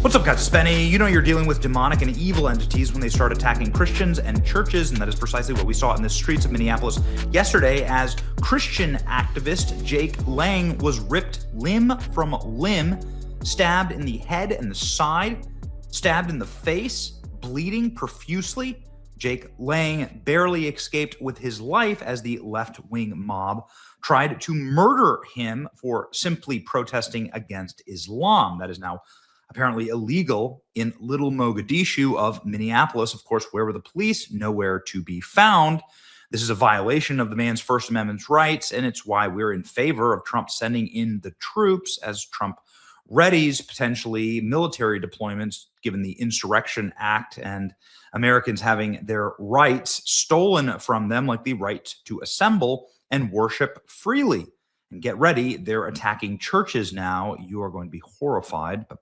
What's up, guys? It's Benny. You know you're dealing with demonic and evil entities when they start attacking Christians and churches, and that is precisely what we saw in the streets of Minneapolis yesterday as Christian activist Jake Lang was ripped limb from limb, stabbed in the head and the side, stabbed in the face, bleeding profusely. Jake Lang barely escaped with his life as the left-wing mob tried to murder him for simply protesting against Islam. That is now apparently illegal in Little Mogadishu of Minneapolis. Of course, where were the police? Nowhere to be found. This is a violation of the man's First Amendment rights, and it's why we're in favor of Trump sending in the troops as Trump readies potentially military deployments, given the Insurrection Act and Americans having their rights stolen from them, like the right to assemble and worship freely. And get ready, they're attacking churches now. You are going to be horrified, but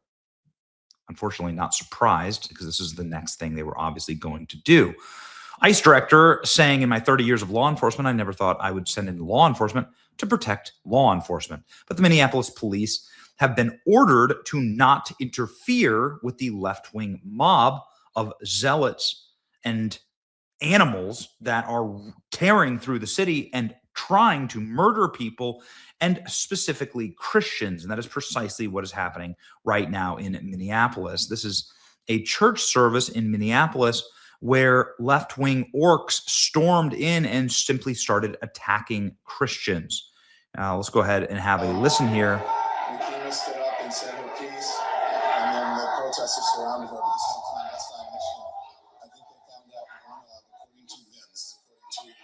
unfortunately not surprised, because this is the next thing they were obviously going to do. ICE director saying, in my 30 years of law enforcement, I never thought I would send in law enforcement to protect law enforcement. But the Minneapolis police have been ordered to not interfere with the left-wing mob of zealots and animals that are tearing through the city and trying to murder people, and specifically Christians. And that is precisely what is happening right now in Minneapolis. This is a church service in Minneapolis where left-wing orcs stormed in and simply started attacking Christians. Let's go ahead and have a listen here. McKenna stood up and said her piece, and then the protesters surrounded her. This is a clandestine mission. I think they found out one, according to Vince, according to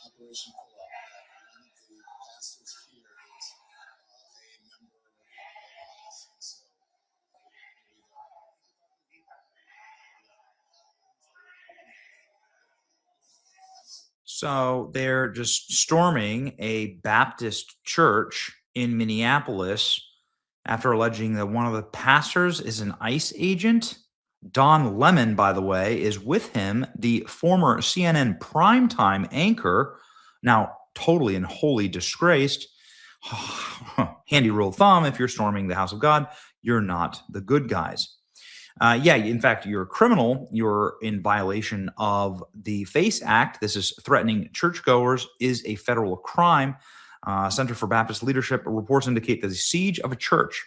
Operation Pull-Up, that one of the pastors here is a member of us. And so, here we go. So they're just storming a Baptist church in Minneapolis after alleging that one of the pastors is an ICE agent. Don Lemon, by the way, is with him, the former CNN primetime anchor, now totally and wholly disgraced. Handy rule of thumb, if you're storming the house of God, you're not the good guys. Yeah, in fact, you're a criminal. You're in violation of the FACE Act. This is threatening churchgoers is a federal crime. Center for Baptist Leadership reports indicate that the siege of a church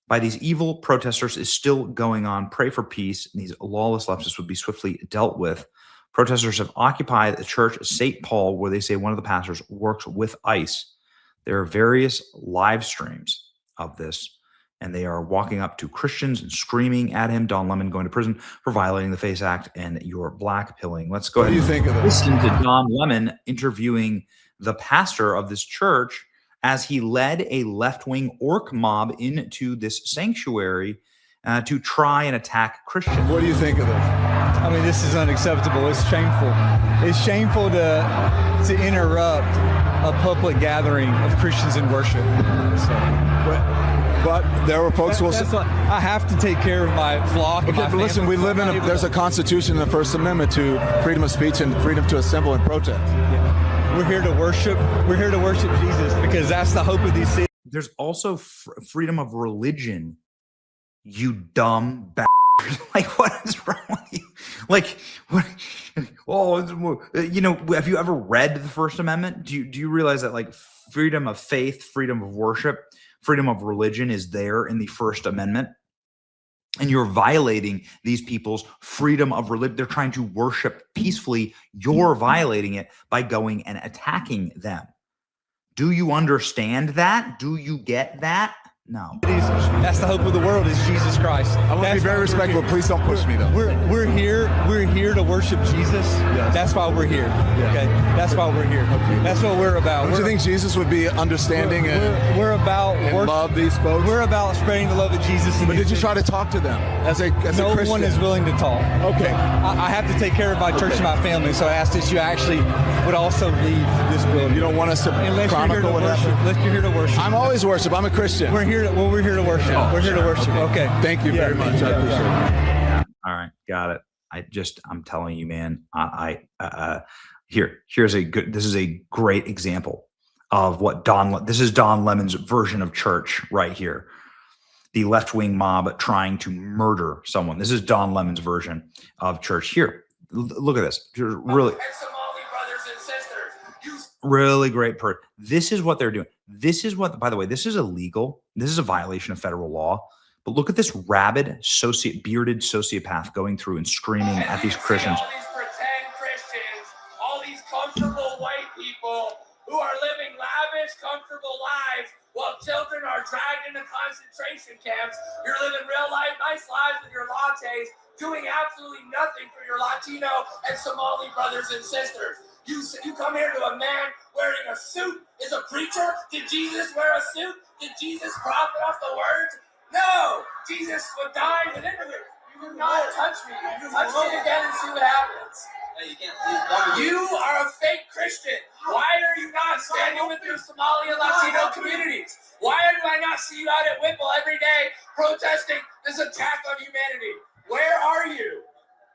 by these evil protesters is still going on. Pray for peace. And these lawless leftists would be swiftly dealt with. Protesters have occupied the church of St. Paul, where they say one of the pastors works with ICE. There are various live streams of this, and they are walking up to Christians and screaming at him. Don Lemon going to prison for violating the FACE Act, and you're blackpilling. Let's go ahead. What do you think of this? Listen to Don Lemon interviewing the pastor of this church as he led a left-wing orc mob into this sanctuary to try and attack Christians. What do you think of this? I mean, this is unacceptable. It's shameful. It's shameful to interrupt a public gathering of Christians in worship. But there were folks who will say, I have to take care of my flock. okay, but listen, we live in there's a constitution in the First Amendment to freedom of speech and freedom to assemble and protest. Yeah. We're here to worship. We're here to worship Jesus, because that's the hope of these cities. There's also freedom of religion, you dumb bastard. Like, what is wrong with you? Like, what? Oh, you know, have you ever read the First Amendment? Do you realize that, like, freedom of faith, freedom of worship, freedom of religion is there in the First Amendment? And you're violating these people's freedom of religion. They're trying to worship peacefully. You're violating it by going and attacking them. Do you understand that? Do you get that? No. That's the hope of the world, is Jesus Christ. I want to be very respectful. Please don't push me, though. We're here to worship Jesus. Yes. That's why we're here. Yes. Okay, that's why we're here. Okay. That's what we're about. Don't you think Jesus would be understanding we're about and love these folks? We're about spreading the love of Jesus. But did you try to talk to them as a Christian? No one is willing to talk. Okay. I have to take care of my church and my family, so I ask that you actually would also leave this building. You don't want us to chronicle what happened? Unless you're here to worship. I'm always worship. I'm a Christian. We're here to worship. We're here to worship. Okay. Thank you very much. I appreciate it. All right, got it. I'm telling you, man. This is a great example of what this is Don Lemon's version of church right here. the left-wing mob trying to murder someone. This is Don Lemon's version of church. Here, look at this. Really, Somali brothers and sisters. really great part. This is what they're doing. This is what, by the way, this is illegal. This is a violation of federal law. But look at this rabid, bearded sociopath going through and screaming at these Christians. All these pretend Christians, all these comfortable white people who are living lavish, comfortable lives while children are dragged into concentration camps. You're living real life, nice lives with your lattes, doing absolutely nothing for your Latino and Somali brothers and sisters. You come here to a man wearing a suit. Is a preacher? Did Jesus wear a suit? Did Jesus profit off the words? No! Jesus would die with interview. You do not touch me. Touch me again and see what happens. You are a fake Christian. Why are you not standing with your Somali and Latino communities? Why do I not see you out at Whipple every day protesting this attack on humanity? Where are you?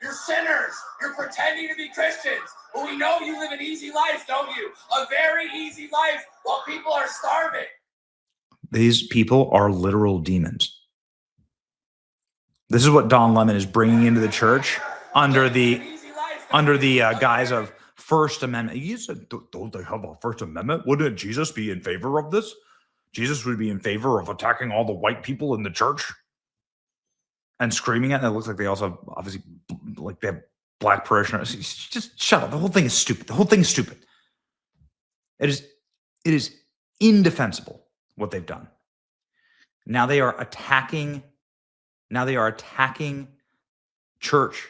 You're sinners. You're pretending to be Christians. But we know you live an easy life, don't you? A very easy life while people are starving. These people are literal demons. This is what Don Lemon is bringing into the church under the guise of First Amendment. You said, don't they have a First Amendment? Wouldn't Jesus be in favor of this? Jesus would be in favor of attacking all the white people in the church and screaming at them. It looks like they also have, obviously, like they have black parishioners. Just shut up. The whole thing is stupid. The whole thing is stupid. It is indefensible what they've done. Now they are attacking church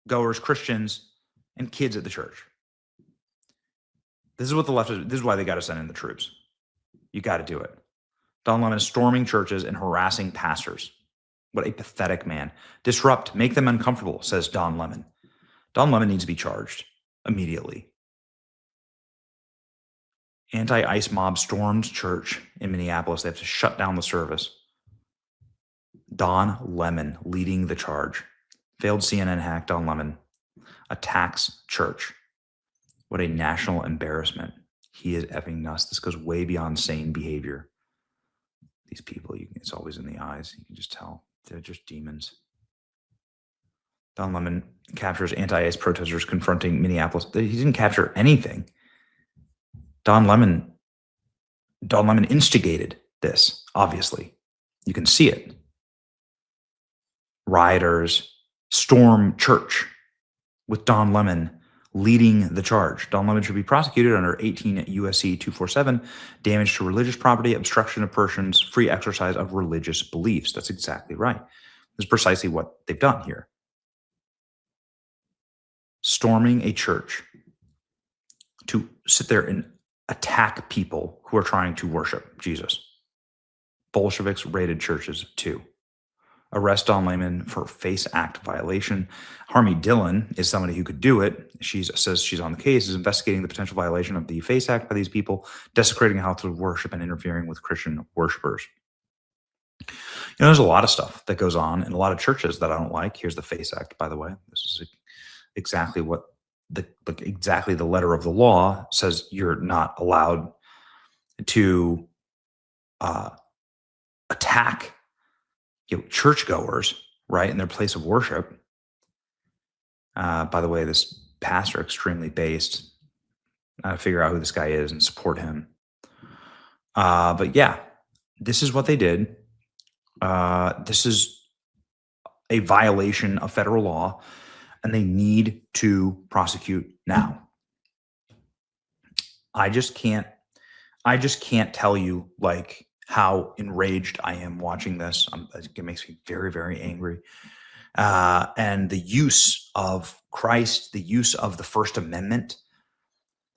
goers, Christians, and kids at the church. This is what the left is. This is why they got to send in the troops. You got to do it. Don Lemon is storming churches and harassing pastors. What a pathetic man. Disrupt, make them uncomfortable, says Don Lemon. Don Lemon needs to be charged immediately. Anti-ICE mob stormed church in Minneapolis. They have to shut down the service. Don Lemon leading the charge. Failed CNN hack Don Lemon attacks church. What a national embarrassment. He is effing nuts. This goes way beyond sane behavior. These people, it's always in the eyes. You can just tell. They're just demons. Don Lemon captures anti-ICE protesters confronting Minneapolis. He didn't capture anything. Don Lemon instigated this, obviously. You can see it. Rioters storm church with Don Lemon leading the charge. Don Lemon should be prosecuted under 18 U.S.C. 247, damage to religious property, obstruction of persons, free exercise of religious beliefs. That's exactly right. That's precisely what they've done here. Storming a church to sit there and attack people who are trying to worship Jesus. Bolsheviks raided churches too. Arrest Don Lemon for FACE Act violation. Harmy Dillon is somebody who could do it. She says she's on the case, is investigating the potential violation of the FACE Act by these people, desecrating how to worship and interfering with Christian worshipers. There's a lot of stuff that goes on in a lot of churches that I don't like. Here's the FACE Act, by the way. This is exactly what exactly the letter of the law says. You're not allowed to attack churchgoers, right, in their place of worship. By the way, this pastor, extremely based. Figure out who this guy is and support him. But yeah, this is what they did. This is a violation of federal law, and they need to prosecute now. I just can't tell you how enraged I am watching this. It makes me very, very angry. And the use of Christ, the use of the First Amendment,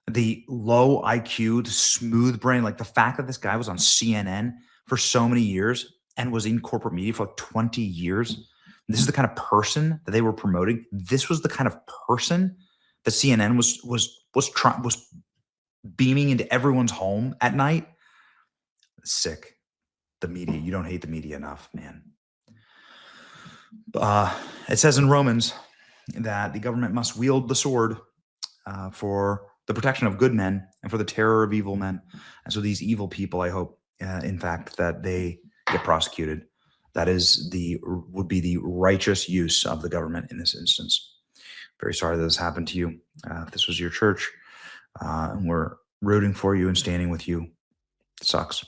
the low IQ, the smooth brain, the fact that this guy was on CNN for so many years and was in corporate media for 20 years. This is the kind of person that they were promoting. This was the kind of person that CNN was beaming into everyone's home at night. Sick. The media. You don't hate the media enough, man. It says in Romans that the government must wield the sword for the protection of good men and for the terror of evil men. And so these evil people, I hope, in fact, that they get prosecuted That would be the righteous use of the government in this instance. Very sorry that this happened to you. If this was your church, and we're rooting for you and standing with you, it sucks.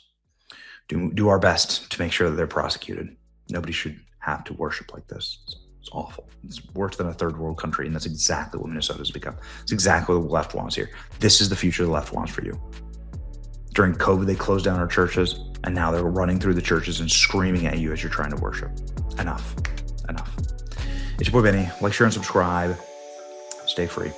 Do our best to make sure that they're prosecuted. Nobody should have to worship like this. It's awful. It's worse than a third world country, and that's exactly what Minnesota has become. It's exactly what the left wants here. This is the future the left wants for you. During COVID, they closed down our churches, and now they're running through the churches and screaming at you as you're trying to worship. Enough. Enough. It's your boy Benny. Like, share, and subscribe. Stay free.